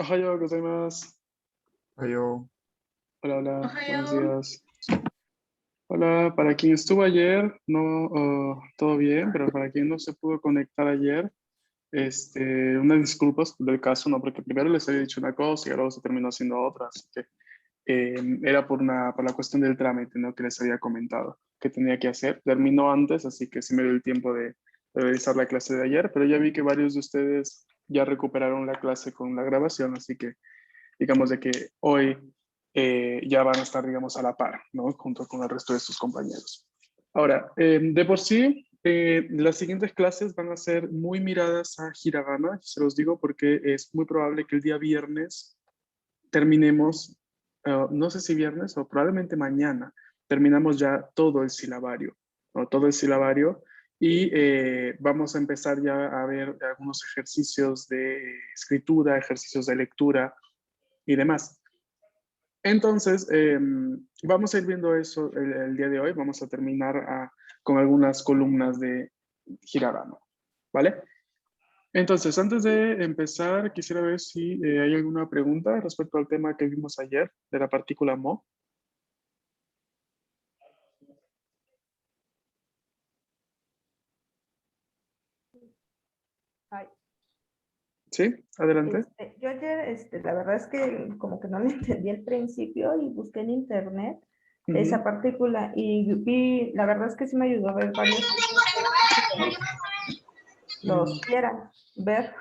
Ohayo gozaimasu. Yo, Hola, hola, buenos Ohayo. días. Hola, para quien estuvo ayer, no, todo bien, pero para quien no se pudo conectar ayer, unas disculpas del caso, ¿no? Porque primero les había dicho una cosa y luego se terminó haciendo otra, así que era por la cuestión del trámite, ¿no? Que les había comentado que tenía que hacer. Terminó antes, así que sí me dio el tiempo de realizar la clase de ayer, pero ya vi que varios de ustedes ya recuperaron la clase con la grabación, así que digamos de que hoy ya van a estar, digamos, a la par, ¿no? Junto con el resto de sus compañeros. Ahora, de por sí, las siguientes clases van a ser muy miradas a hiragana, se los digo porque es muy probable que el día viernes terminemos, no sé si viernes o probablemente mañana, terminamos ya todo el silabario, ¿no? Todo el silabario y vamos a empezar ya a ver algunos ejercicios de escritura, ejercicios de lectura y demás. Entonces, vamos a ir viendo eso el día de hoy. Vamos a terminar con algunas columnas de hiragana, ¿vale? Entonces, antes de empezar, quisiera ver si hay alguna pregunta respecto al tema que vimos ayer de la partícula mo. Ay, ¿Sí? Adelante. yo ayer, la verdad es que como que no le entendí al principio y busqué en internet esa Ujú. partícula y vi, la verdad es que sí me ayudó a ver varios los quieran ver.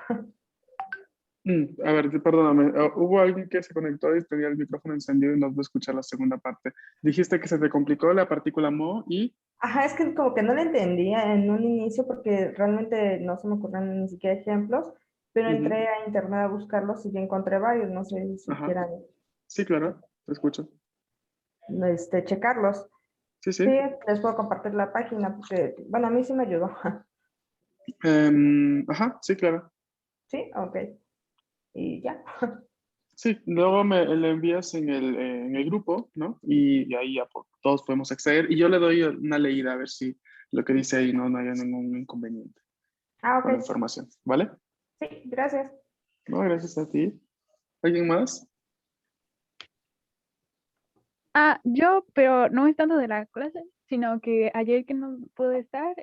A ver, perdóname. Hubo alguien que se conectó y tenía el micrófono encendido y no pudo escuchar la segunda parte. Dijiste que se te complicó la partícula mo y... Ajá, es que como que no le entendía en un inicio porque realmente no se me ocurren ni siquiera ejemplos, pero Ujú. entré a internet a buscarlos y ya encontré varios, no sé si Ajá. quieran Sí, claro. Te escucho. checarlos. Sí, Sí, sí. les puedo compartir la página porque, bueno, a mí sí me ayudó. Ajá, sí, claro. Sí, ok. Y ya. Sí, luego me le envías en el grupo, ¿no? Y ahí ya todos podemos acceder. Y yo le doy una leída a ver si lo que dice ahí no haya ningún inconveniente Ah, con la ok. información, ¿vale? Sí, gracias. No, gracias a ti. ¿Alguien más? Yo, pero no es tanto de la clase, sino que ayer que no pude estar,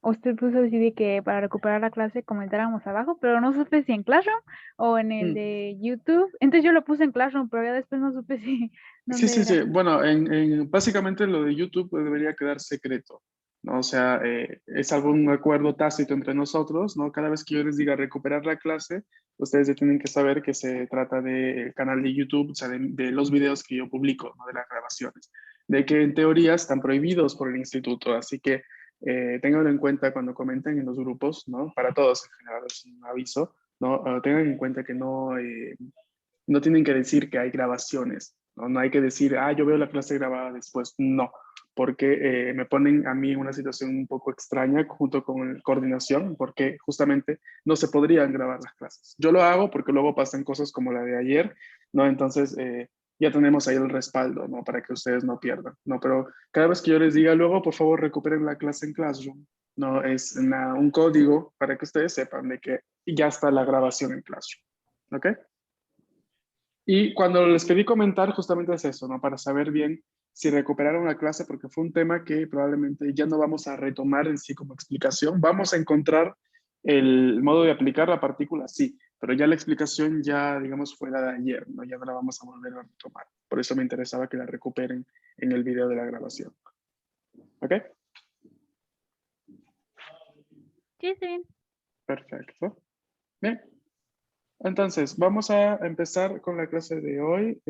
usted puso así de que para recuperar la clase comentáramos abajo, pero no supe si en Classroom o en el Mm. de YouTube. Entonces yo lo puse en Classroom, pero ya después no supe si Sí, dónde sí, era. sí. Bueno, básicamente lo de YouTube pues, debería quedar secreto, ¿no? O sea, es algún acuerdo tácito entre nosotros, ¿no? Cada vez que yo les diga recuperar la clase, ustedes ya tienen que saber que se trata del canal de YouTube, o sea, de los videos que yo publico, ¿no? De las grabaciones. De que en teoría están prohibidos por el instituto, así que ténganlo en cuenta cuando comenten en los grupos, ¿no? Para todos en general es un aviso, ¿no? Tengan en cuenta que no tienen que decir que hay grabaciones, ¿no? No hay que decir, yo veo la clase grabada después. No, porque me ponen a mí en una situación un poco extraña junto con coordinación, porque justamente no se podrían grabar las clases. Yo lo hago porque luego pasan cosas como la de ayer, ¿no? Entonces, ya tenemos ahí el respaldo, ¿no? Para que ustedes no pierdan, ¿no? Pero cada vez que yo les diga luego, por favor, recuperen la clase en Classroom, ¿no? Es un código para que ustedes sepan de que ya está la grabación en Classroom, ¿ok? Y cuando les pedí comentar, justamente es eso, ¿no? Para saber bien si recuperaron la clase, porque fue un tema que probablemente ya no vamos a retomar en sí como explicación. Vamos a encontrar el modo de aplicar la partícula, sí, pero ya la explicación ya, digamos, fue la de ayer, ¿no? Ya no la vamos a volver a retomar. Por eso me interesaba que la recuperen en el video de la grabación. ¿Ok? Sí, está bien. Perfecto. Bien. Entonces, vamos a empezar con la clase de hoy.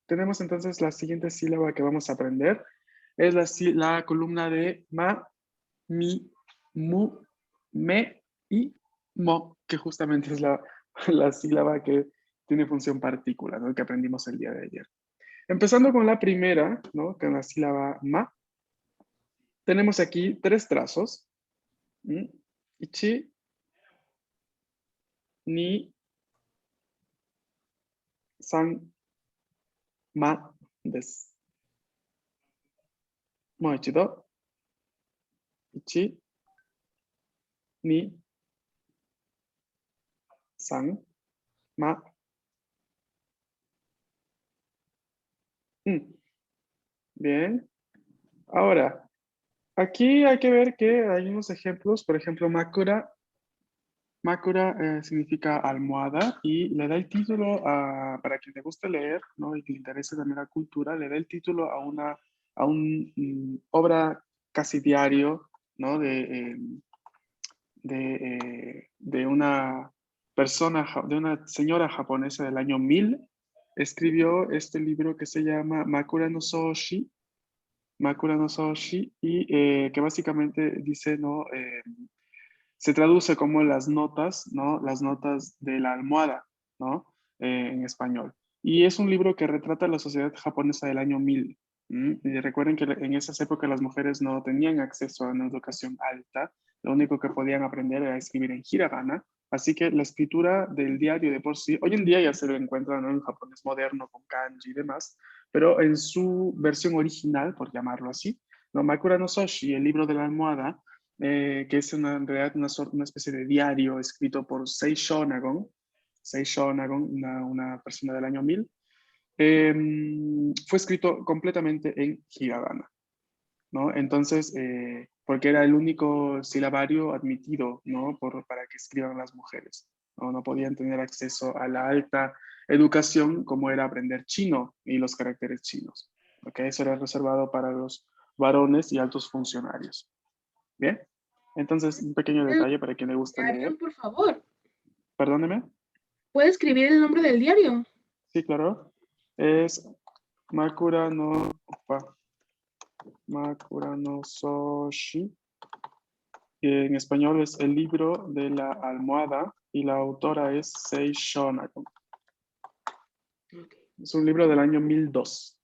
Tenemos entonces la siguiente sílaba que vamos a aprender. Es la columna de ma, mi, mu, me y mo, que justamente es la sílaba que tiene función partícula, ¿no? Que aprendimos el día de ayer. Empezando con la primera, ¿no? Con la sílaba ma, tenemos aquí tres trazos. Ichi, ni, san, ma, des. もう一度、1、2、3、Ma. Bien. Ahora, aquí hay que ver que hay unos ejemplos. Por ejemplo, Makura. Makura significa almohada y le da el título para quien le guste leer, ¿no? Y que le interese también la cultura, le da el título a un obra casi diario, ¿no? De una persona, de una señora japonesa del año 1000, escribió este libro que se llama Makura no Soshi, y que básicamente dice, ¿no? Se traduce como las notas, ¿no? Las notas de la almohada, ¿no? En español. Y es un libro que retrata la sociedad japonesa del año 1000. Y recuerden que en esas épocas las mujeres no tenían acceso a una educación alta, lo único que podían aprender era escribir en hiragana, así que la escritura del diario de por sí, hoy en día ya se lo encuentra, ¿no? En japonés moderno con kanji y demás, pero en su versión original, por llamarlo así, ¿no? Makura no Soshi, el libro de la almohada, que es en realidad una especie de diario escrito por Sei Shonagon, una persona del año 1000, fue escrito completamente en hiragana, ¿no? Entonces, porque era el único silabario admitido, ¿no? Para que escriban las mujeres, ¿no? No podían tener acceso a la alta educación como era aprender chino y los caracteres chinos, ¿ok? Eso era reservado para los varones y altos funcionarios. Bien, entonces un pequeño El detalle para quien le gusta leer. diario, por favor. Perdóneme. ¿Puede escribir el nombre del diario? Sí, claro. Es Makura no, Makura no Soshi. En español es El libro de la almohada y la autora es Sei Shonagon. Ok. Es un libro del año 1002.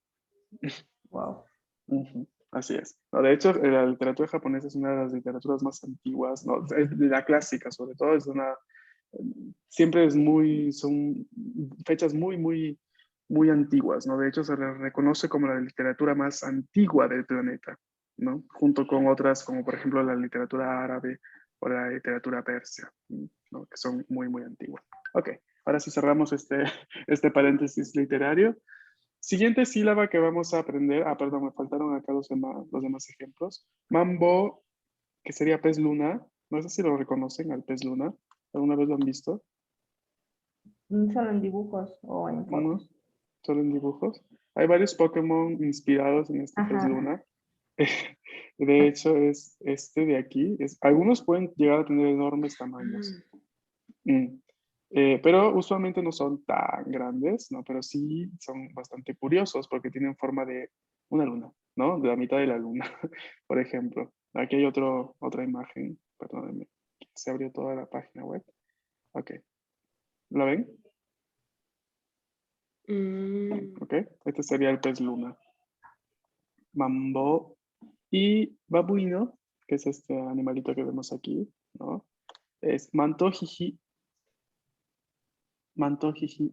Wow. Ujú, así es. No, de hecho, la literatura japonesa es una de las literaturas más antiguas, ¿no? Es de la clásica, sobre todo, siempre son fechas muy antiguas, ¿no? De hecho, se le reconoce como la literatura más antigua del planeta, ¿no? Junto con otras, como por ejemplo la literatura árabe o la literatura persia, ¿no? Que son muy antiguas. Ok, ahora sí cerramos este paréntesis literario. Siguiente sílaba que vamos a aprender, perdón, me faltaron acá los demás ejemplos. Mambo, que sería pez luna. No sé si lo reconocen al pez luna. ¿Alguna vez lo han visto? Solo en dibujos o en ¿No? fotos. Solo en dibujos. Hay varios Pokémon inspirados en este pez Ajá. luna. De hecho, es este de aquí. Algunos pueden llegar a tener enormes tamaños. Mm. Pero usualmente no son tan grandes, ¿no? Pero sí son bastante curiosos porque tienen forma de una luna, ¿no? De la mitad de la luna, por ejemplo. Aquí hay otra imagen, perdónenme, se abrió toda la página web. Ok, ¿la ven? Ok, este sería el pez luna. Mambo y babuino, que es este animalito que vemos aquí, ¿no? Es mantojiji. Mantojiji.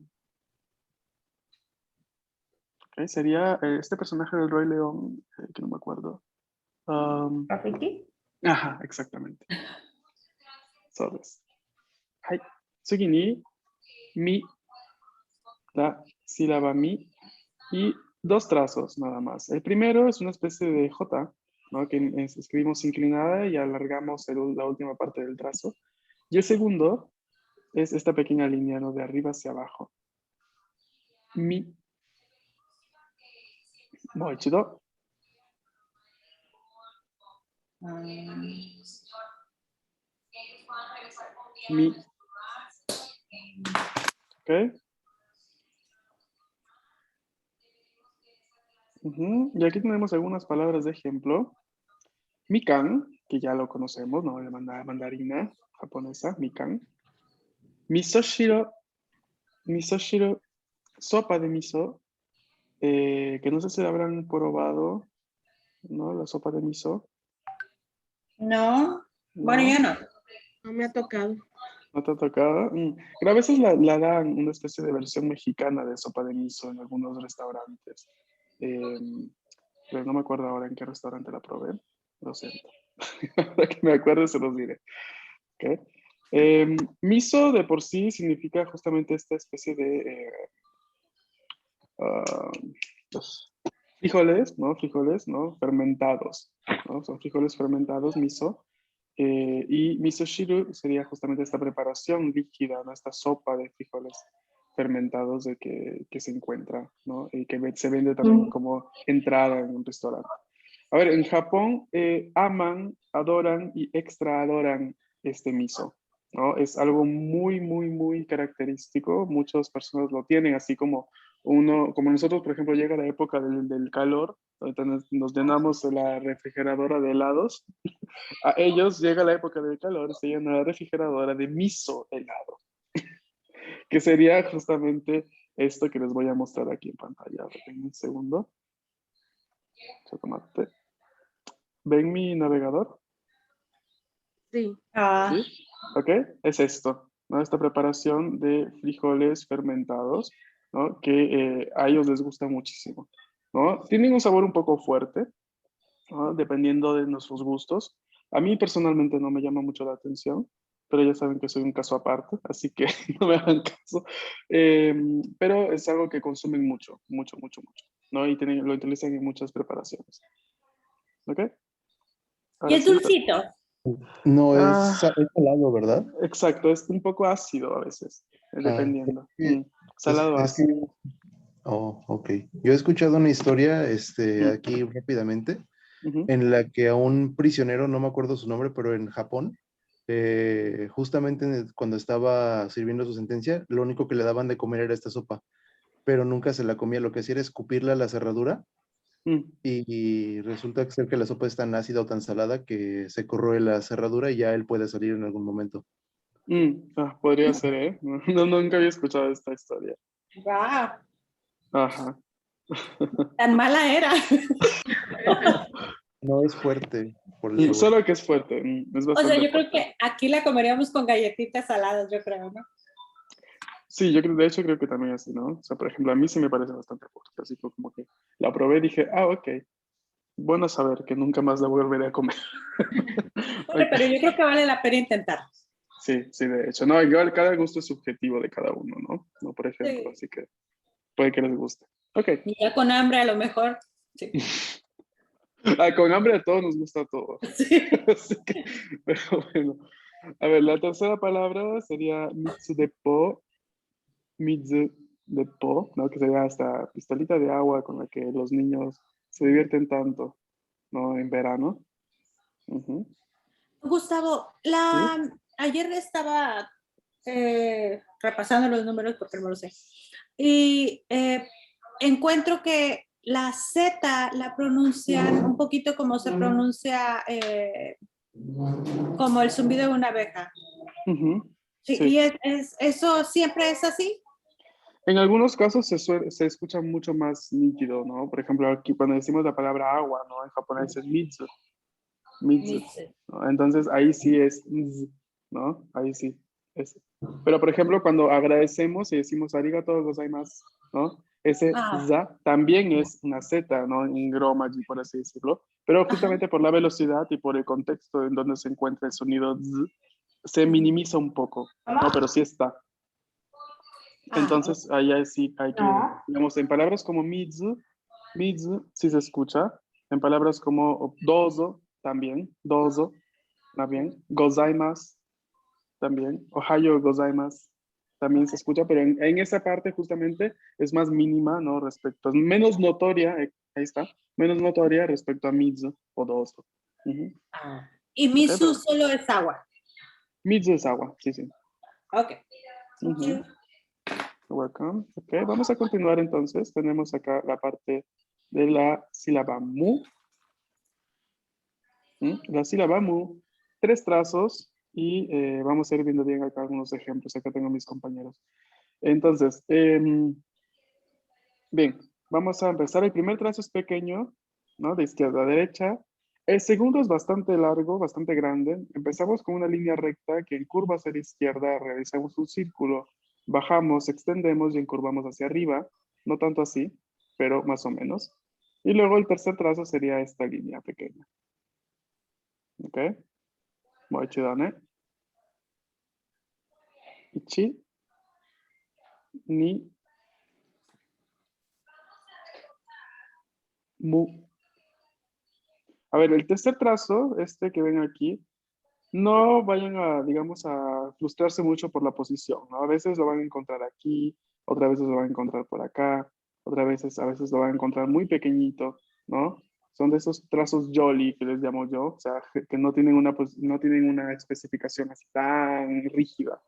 Ok, sería este personaje del Rey León, que no me acuerdo. ¿Rafiki? Ajá, exactamente. Sobres. Hai. Tsugi ni, mi, la sílaba mi, y dos trazos nada más. El primero es una especie de J, ¿no? Que escribimos inclinada y alargamos la última parte del trazo. Y el segundo es esta pequeña línea, ¿no? De arriba hacia abajo. Mi. Muy chido. Mi. ¿Ok? Y aquí tenemos algunas palabras de ejemplo. Mikan, que ya lo conocemos, ¿no? La mandarina japonesa, mikan. Misoshiro, misoshiro, sopa de miso, que no sé si la habrán probado, ¿no? La sopa de miso. No, bueno, ¿No? yo no. No me ha tocado. ¿No te ha tocado? Pero a veces la dan una especie de versión mexicana de sopa de miso en algunos restaurantes. Pero no me acuerdo ahora en qué restaurante la probé. Lo siento. Ahora que me acuerdo se los diré. ¿Ok? Miso de por sí significa justamente esta especie de ah, los frijoles, ¿no? Fermentados, ¿no? Son frijoles fermentados, miso. Y miso shiru sería justamente esta preparación líquida, ¿no? Esta sopa de frijoles fermentados que se encuentra, ¿no? Y que se vende también como entrada en un restaurante. A ver, en Japón aman, adoran y extra adoran este miso, ¿no? Es algo muy, muy, muy característico. Muchas personas lo tienen, así como como nosotros, por ejemplo, llega la época del calor, ahorita nos llenamos la refrigeradora de helados. A ellos llega la época del calor, se llena la refrigeradora de miso helado, que sería justamente esto que les voy a mostrar aquí en pantalla. En un segundo. Chocolate. ¿Ven mi navegador? Sí. Ah, ¿Sí? ¿Ok? Es esto, ¿no? Esta preparación de frijoles fermentados, ¿no? Que a ellos les gusta muchísimo, ¿no? Tienen un sabor un poco fuerte, ¿no? Dependiendo de nuestros gustos. A mí personalmente no me llama mucho la atención, pero ya saben que soy un caso aparte, así que no me hagan caso. Pero es algo que consumen mucho, mucho, mucho, mucho, ¿no? Y lo utilizan en muchas preparaciones. ¿Ok? y Ahora el sí. dulcito. No Ah, es salado, ¿verdad? exacto, es un poco ácido a veces, Ah, dependiendo. es, Salado es que, ácido. oh, ok. Yo he escuchado una historia, Mm, aquí rápidamente, ujú, en la que a un prisionero, no me acuerdo su nombre, pero en Japón, justamente cuando estaba sirviendo su sentencia, lo único que le daban de comer era esta sopa, pero nunca se la comía. Lo que hacía era escupirla a la cerradura mm, y resulta ser que la sopa es tan ácida o tan salada que se corroe la cerradura y ya él puede salir en algún momento. podría ser, ¿eh? No, nunca había escuchado esta historia. Wow, Ajá. tan mala era. No es fuerte por el sabor. Solo que es fuerte, es O sea, bastante yo creo fuerte. que aquí la comeríamos con galletitas saladas, yo creo, ¿no? Sí, de hecho creo que también así, ¿no? O sea, por ejemplo, a mí sí me parece bastante fuerte, así que como que la probé y dije, ok, bueno saber que nunca más la volveré a comer. Bueno, Ok. pero yo creo que vale la pena intentar. Sí, sí, de hecho. No, igual cada gusto es subjetivo de cada uno, ¿no? No, por ejemplo, Sí. así que puede que les guste. Ok. Y ya con hambre a lo mejor. Sí. Con hambre a todos nos gusta todo. Sí. Así que, pero bueno. A ver, la tercera palabra sería mitsu de po, ¿no? Que sería esta pistolita de agua con la que los niños se divierten tanto, ¿no? En verano. Ujú. Gustavo, ¿Sí? ayer estaba repasando los números porque no lo sé. Y encuentro que la Z la pronuncian un poquito como se pronuncia como el zumbido de una abeja. Ujú. Sí, Sí. y eso siempre es así. En algunos casos se escucha mucho más nítido, ¿no? Por ejemplo, aquí cuando decimos la palabra agua, ¿no? En japonés es mitsu, mitsu, ¿no? Entonces ahí sí es z, ¿no? Ahí sí es. Pero por ejemplo, cuando agradecemos y decimos arigatou gozaimasu, ¿no? Ese Ah, za también es una Z, ¿no? En Romaji, por así decirlo. Pero ajá. justamente por la velocidad y por el contexto en donde se encuentra el sonido z, se minimiza un poco, ¿no? Pero sí está. Ah, Entonces, ahí sí hay que, No. digamos, en palabras como mizu sí se escucha. En palabras como dozo, también. Gozaimasu, también. Ohayo gozaimasu, también se escucha, pero en esa parte justamente es más mínima, ¿no? Es menos notoria, ahí está, menos notoria respecto a mizu o dozo. Ujú. ah. Y Ok, misu pero solo es agua. mizu es agua, sí, sí. Ok. Thank Ujú. you. Welcome. Ok, vamos a continuar entonces. Tenemos acá la parte de la sílaba mu. La sílaba mu, 3 trazos y vamos a ir viendo bien acá algunos ejemplos. Acá tengo mis compañeros. Entonces, bien, vamos a empezar. El primer trazo es pequeño, ¿no? De izquierda a derecha. El segundo es bastante largo, bastante grande. Empezamos con una línea recta que en curva hacia la izquierda realizamos un círculo. Bajamos, extendemos y encurvamos hacia arriba. No tanto así, pero más o menos. Y luego el tercer trazo sería esta línea pequeña. ¿Ok? Muy chido, ¿eh? Ichi, ni, mu. A ver, el tercer trazo, este que ven aquí, no vayan a, digamos, a frustrarse mucho por la posición, ¿no? A veces lo van a encontrar aquí, otras veces lo van a encontrar por acá, otras veces, a veces lo van a encontrar muy pequeñito, ¿no? Son de esos trazos jolly que les llamo yo, o sea, que no tienen no tienen una especificación así tan rígida,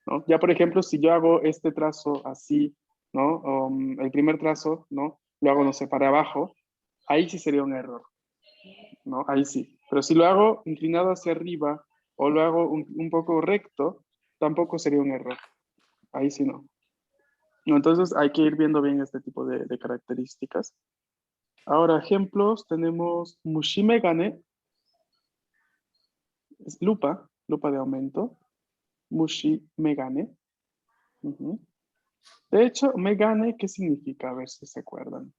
¿no? Ya, por ejemplo, si yo hago este trazo así, ¿no? El primer trazo, ¿no? Lo hago, no sé, para abajo, ahí sí sería un error, ¿no? Ahí sí. Pero si lo hago inclinado hacia arriba o lo hago un poco recto, tampoco sería un error. Ahí sí no. No, entonces hay que ir viendo bien este tipo de características. Ahora, ejemplos, tenemos mushimegane, es lupa, lupa de aumento. Mushimegane. Ujú. De hecho, megane, ¿qué significa? A ver si se acuerdan.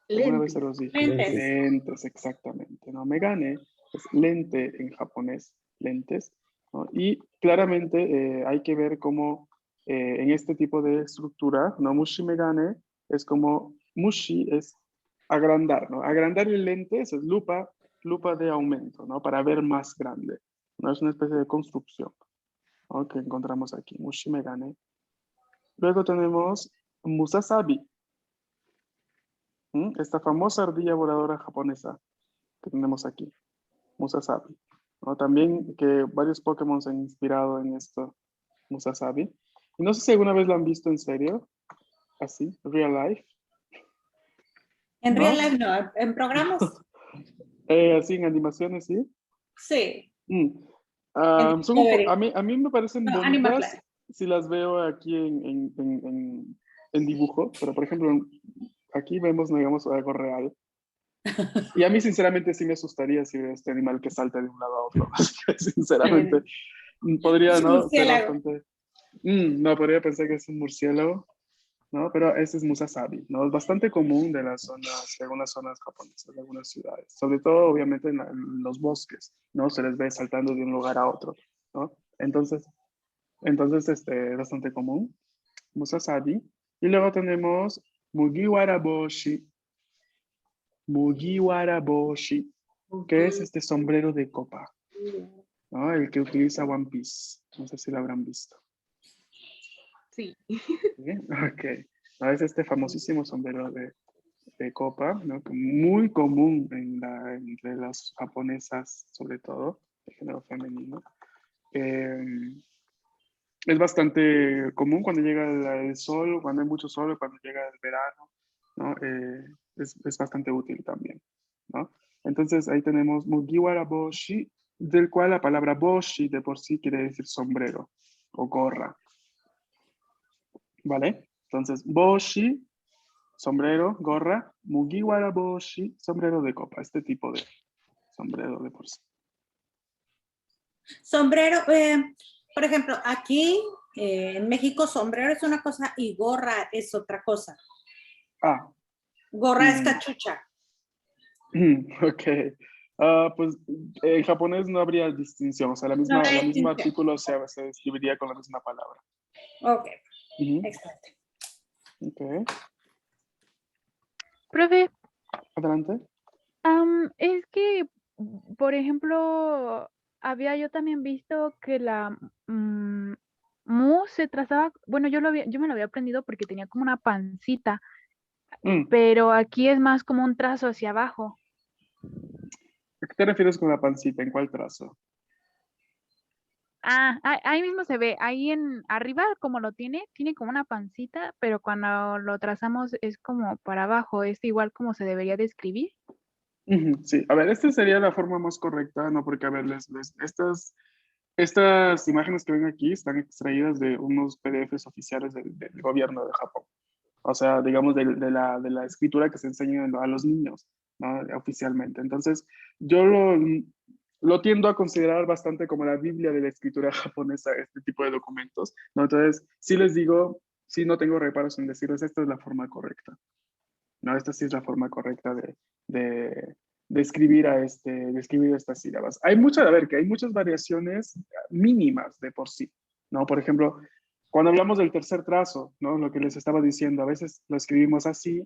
Alguna vez se los dije. Lentes. Lentes, exactamente. ¿No? Megane es lente en japonés, lentes. ¿No? Y claramente hay que ver cómo en este tipo de estructura, ¿no? Mushi megane es como, mushi es agrandar, ¿no? Agrandar el lente, eso es lupa, lupa de aumento, ¿no? Para ver más grande. ¿No? Es una especie de construcción, ¿no? Que encontramos aquí, mushi megane. Luego tenemos musasabi. Esta famosa ardilla voladora japonesa que tenemos aquí, Musasabi. ¿No? También que varios Pokémon se han inspirado en esto, Musasabi. Y no sé si alguna vez lo han visto en serio, así, real life, En ¿no? real life no, en programas Así en animaciones, ¿sí? sí. Mm. En Son Discovery. a mí me parecen No, Animal bonitas Planet. si las veo aquí en dibujo, pero por ejemplo, aquí vemos, digamos, algo real. Y a mí, sinceramente, sí me asustaría si veo este animal que salta de un lado a otro. Así que, sinceramente, podría, Es un ¿no? Ser murciélago. bastante... no, podría pensar que es un murciélago, ¿no? Pero ese es Musasabi, ¿no? Es bastante común de las zonas, de algunas zonas japonesas, de algunas ciudades. Sobre todo, obviamente, en los bosques, ¿no? Se les ve saltando de un lugar a otro, ¿no? Entonces es bastante común. Musasabi. Y luego tenemos Mugiwaraboshi. Mugiwaraboshi, que es este sombrero de copa, ¿no? El que utiliza One Piece. No sé si lo habrán visto. Sí. ¿Sí? Ok. No, es este famosísimo sombrero de copa, ¿no? Que muy común entre las japonesas, sobre todo, de género femenino. Es bastante común cuando llega el sol, cuando hay mucho sol, cuando llega el verano, ¿no? Es bastante útil también, ¿no? Entonces ahí tenemos Mugiwara Boshi, del cual la palabra Boshi de por sí quiere decir sombrero o gorra, ¿vale? Entonces Boshi, sombrero, gorra, Mugiwara Boshi, sombrero de copa, este tipo de sombrero de por sí. Sombrero, por ejemplo, aquí en México sombrero es una cosa y gorra es otra cosa. Ah, Gorra es cachucha. ok. Pues en japonés no habría distinción, o sea, la No misma, habrá la misma distinción. artículo se describiría con la misma palabra. Ok, Ujú, excelente. ok, Profe, adelante. es que, por ejemplo, había yo también visto que la mu se trazaba, bueno, yo me lo había aprendido porque tenía como una pancita, Mm, pero aquí es más como un trazo hacia abajo. ¿A qué te refieres con la pancita? ¿En cuál trazo? Ahí mismo se ve, ahí en arriba como lo tiene como una pancita, pero cuando lo trazamos es como para abajo, es igual como se debería de escribir. Ujú, sí, a ver, esta sería la forma más correcta, ¿no? Porque, a ver, estas imágenes que ven aquí están extraídas de unos PDFs oficiales del gobierno de Japón. O sea, digamos, de la escritura que se enseña a los niños, ¿no? Oficialmente. Entonces, yo lo tiendo a considerar bastante como la Biblia de la escritura japonesa, este tipo de documentos, ¿no? Entonces, sí les digo, sí no tengo reparos en decirles, esta es la forma correcta, ¿no? Esta sí es la forma correcta de escribir de escribir estas sílabas. A ver, que hay muchas variaciones mínimas de por sí, ¿no? Por ejemplo, Cuando hablamos del tercer trazo, ¿no? Lo que les estaba diciendo, a veces lo escribimos así,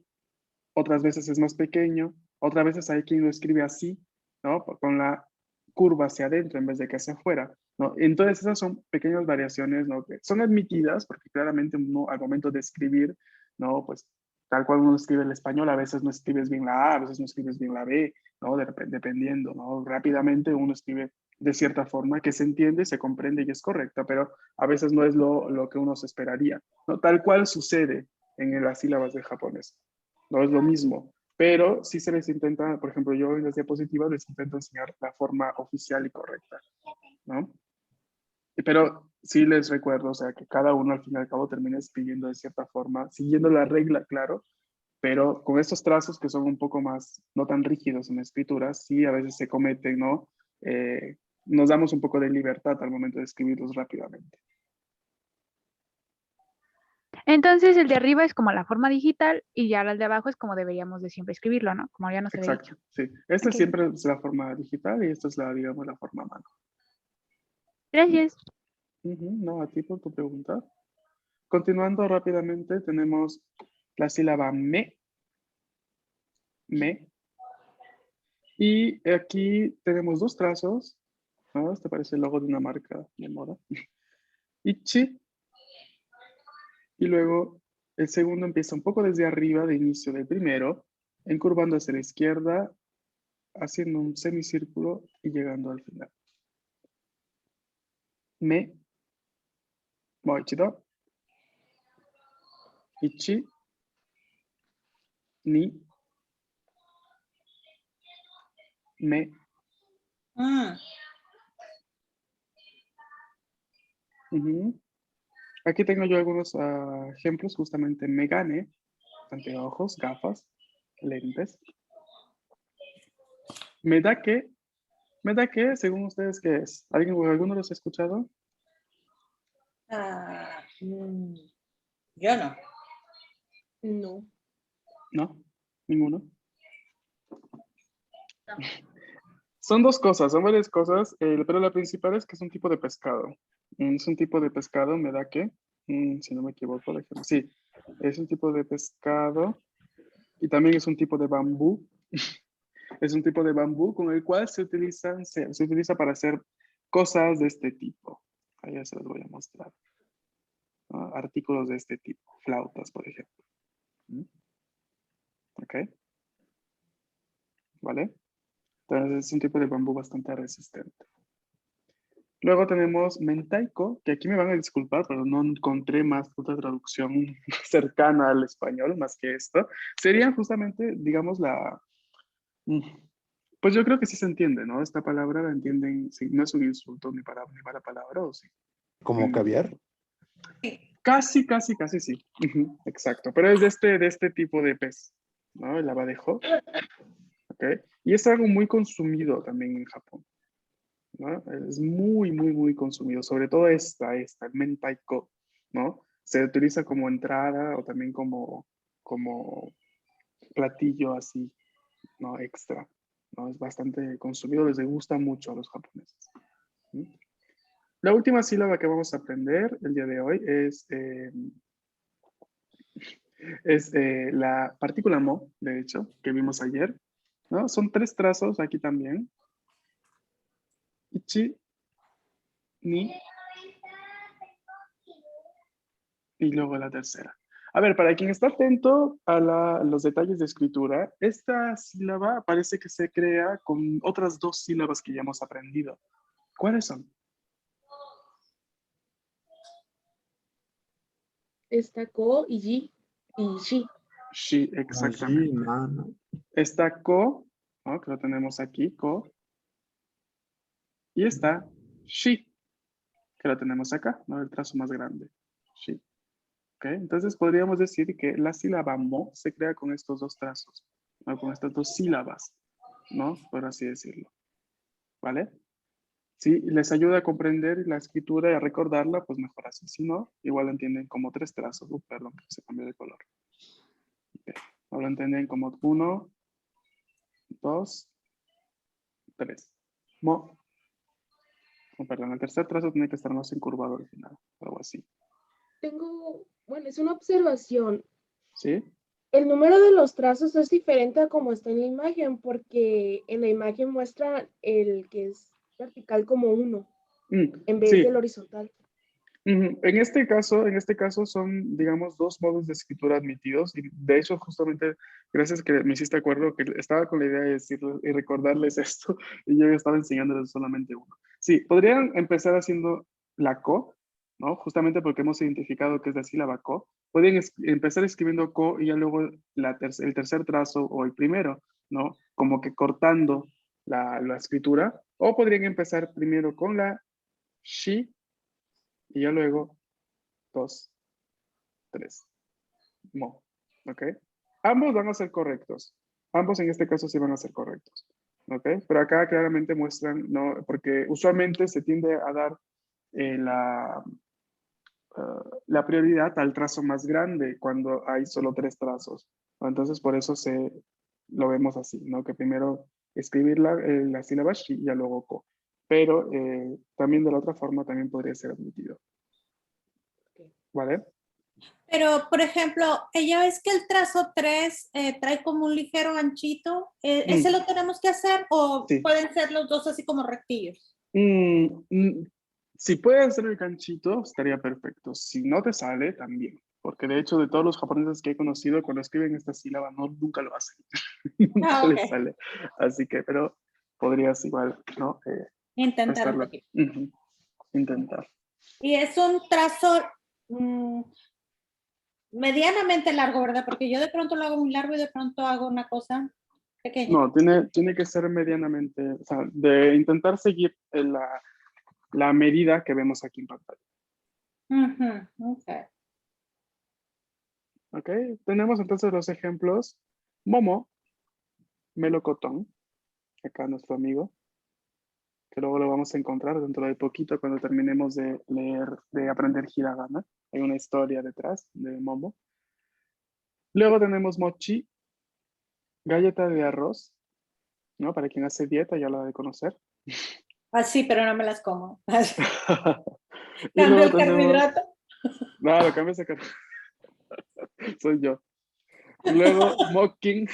otras veces es más pequeño, otras veces hay quien lo escribe así, ¿no? Con la curva hacia adentro en vez de que hacia afuera, ¿no? Entonces esas son pequeñas variaciones, ¿no? Que son admitidas porque claramente uno al momento de escribir, ¿no? Pues tal cual uno escribe el español, a veces no escribes bien la A, a veces no escribes bien la B, ¿no? Dependiendo, ¿no? Rápidamente uno escribe de cierta forma que se entiende, se comprende y es correcta, pero a veces no es lo que uno se esperaría, ¿no? Tal cual sucede en las sílabas de japonés. No es lo mismo, pero sí se les intenta, por ejemplo, yo en las diapositivas les intento enseñar la forma oficial y correcta, ¿no? Pero sí les recuerdo, o sea, que cada uno al fin y al cabo termina escribiendo de cierta forma, siguiendo la regla, claro, pero con estos trazos que son un poco más, no tan rígidos en la escritura, sí a veces se cometen, ¿no? Nos damos un poco de libertad al momento de escribirlos rápidamente. Entonces el de arriba es como la forma digital y ya el de abajo es como deberíamos de siempre escribirlo, ¿no? Como ya nos había Exacto, dicho. sí. Esta Ok. siempre es la forma digital y esta es la, digamos, la forma a mano. Gracias. No, a ti por tu pregunta. Continuando rápidamente, tenemos la sílaba me. Y aquí tenemos dos trazos, ¿no? Este parece el logo de una marca de moda. Ichi. Y luego el segundo empieza un poco desde arriba, de inicio del primero, encurvando hacia la izquierda, haciendo un semicírculo y llegando al final. Me. Moichido. Ichi. Ni. Me. Mm, Ujú. Aquí tengo yo algunos ejemplos, justamente megane, anteojos, gafas, lentes. Medake, medake, según ustedes, ¿qué es? ¿Alguno los ha escuchado? ah, mm, yo no. No. ¿No? ¿Ninguno? Son dos cosas, son varias cosas, pero la principal es que es un tipo de pescado. Es un tipo de pescado, medake, si no me equivoco, déjame. Sí, es un tipo de pescado y también es un tipo de bambú. Es un tipo de bambú con el cual se utiliza para hacer cosas de este tipo. Ahí ya se los voy a mostrar, ¿no? Artículos de este tipo, flautas, por ejemplo. ¿Mm? ¿Ok? ¿Vale? Entonces es un tipo de bambú bastante resistente. Luego tenemos mentaiko, que aquí me van a disculpar, pero no encontré más otra traducción cercana al español más que esto. Sería justamente, digamos, mm, pues yo creo que sí se entiende, ¿no? Esta palabra la entienden, sí, no es un insulto ni para palabra, ¿o sí? Como Mm, caviar. Casi, casi, casi sí. Ujú, exacto, pero es de este tipo de pez, ¿no? El abadejo, ¿ok? Y es algo muy consumido también en Japón, ¿no? Es muy, muy, muy consumido, sobre todo el mentaiko, ¿no? Se utiliza como entrada o también como platillo así, ¿no? Extra, ¿no? Es bastante consumido, les gusta mucho a los japoneses. ¿Mm? La última sílaba que vamos a aprender el día de hoy es la partícula mo, de hecho, que vimos ayer, ¿no? Son tres trazos aquí también. Ichi, ni, y luego la tercera. A ver, para quien está atento a los detalles de escritura, esta sílaba parece que se crea con otras dos sílabas que ya hemos aprendido. ¿Cuáles son? Está Ko y Yi y Shi. Shi, exactamente. Mano. Está ko, ¿no? Que lo tenemos aquí, ko. Y está shi, que lo tenemos acá, ¿no? El trazo más grande. Shi. ¿Ok? Entonces podríamos decir que la sílaba mo se crea con estos dos trazos, ¿no? Con estas dos sílabas, ¿no? Por así decirlo. ¿Vale? Si les ayuda a comprender la escritura y a recordarla, pues mejor así. Si no, igual lo entienden como tres trazos. Perdón, se cambió de color. Ok. Ahora lo entienden como 1, 2, 3. Mo. Oh, perdón, el tercer trazo tiene que estar más encurvado al final, algo así. bueno, es una observación. ¿Sí? El número de los trazos es diferente a como está en la imagen, porque en la imagen muestra el que es vertical como 1, en vez Sí. del horizontal. Ujú. En este caso son, digamos, dos modos de escritura admitidos y de hecho justamente gracias que me hiciste acuerdo que estaba con la idea de decirlo y recordarles esto y yo estaba enseñándoles solamente uno. Sí, podrían empezar haciendo la co, ¿no? Justamente porque hemos identificado que es la sílaba co. Pueden empezar escribiendo co y ya luego el tercer trazo o el primero, ¿no? Como que cortando la escritura. O podrían empezar primero con la shi y ya luego 2, 3, mo, ¿ok? Ambos van a ser correctos. Ambos en este caso sí van a ser correctos, ¿ok? Pero acá claramente muestran, ¿no? Porque usualmente se tiende a dar la prioridad al trazo más grande cuando hay solo 3 trazos, ¿no? Entonces por eso lo vemos así, ¿no? Que primero escribir la sílaba shi y ya luego ko. Pero también de la otra forma también podría ser admitido. ¿Vale? Pero, por ejemplo, ya ves que el trazo 3 trae como un ligero ganchito. ¿Ese lo tenemos que hacer o Sí. pueden ser los dos así como rectillos? Si puedes hacer el ganchito, estaría perfecto. Si no te sale, también. Porque de hecho, de todos los japoneses que he conocido, cuando escriben esta sílaba, nunca lo hacen. Nunca les Ok. sale. Así que, pero podrías igual, ¿no? Intentar un Prestarlo. poquito. Ujú. Intentar. Y es un trazo medianamente largo, ¿verdad? Porque yo de pronto lo hago muy largo y de pronto hago una cosa pequeña. No, tiene que ser medianamente, o sea, de intentar seguir la medida que vemos aquí en pantalla. Okay. ¿Ok? Tenemos entonces los ejemplos. Momo, melocotón, acá nuestro amigo, que luego lo vamos a encontrar dentro de poquito cuando terminemos de leer, de aprender hiragana. Hay una historia detrás de Momo. Luego tenemos mochi, galleta de arroz, ¿no? Para quien hace dieta ya la ha de conocer. Ah, sí, pero no me las como. Y Cambio luego el tenemos... carbohidrato. Claro, cambia ese soy yo. Luego, mocking,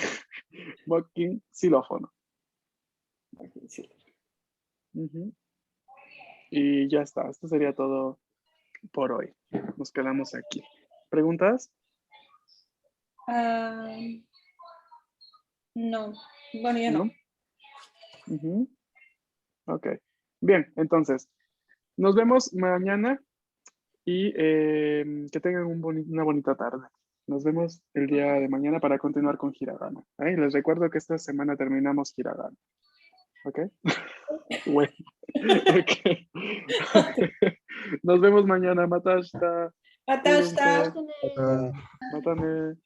mocking, xilófono. Ujú. Y ya está, esto sería todo por hoy. Nos quedamos aquí. ¿Preguntas? No, bueno, yo no. Ujú. Ok. Bien, entonces, nos vemos mañana y que tengan una bonita tarde. Nos vemos el día de mañana para continuar con hiragana. ¿Eh? Les recuerdo que esta semana terminamos hiragana. ¿Ok? Bueno. Okay. Nos vemos mañana. Matashita. Hasta Cuídense. Tener Mátame.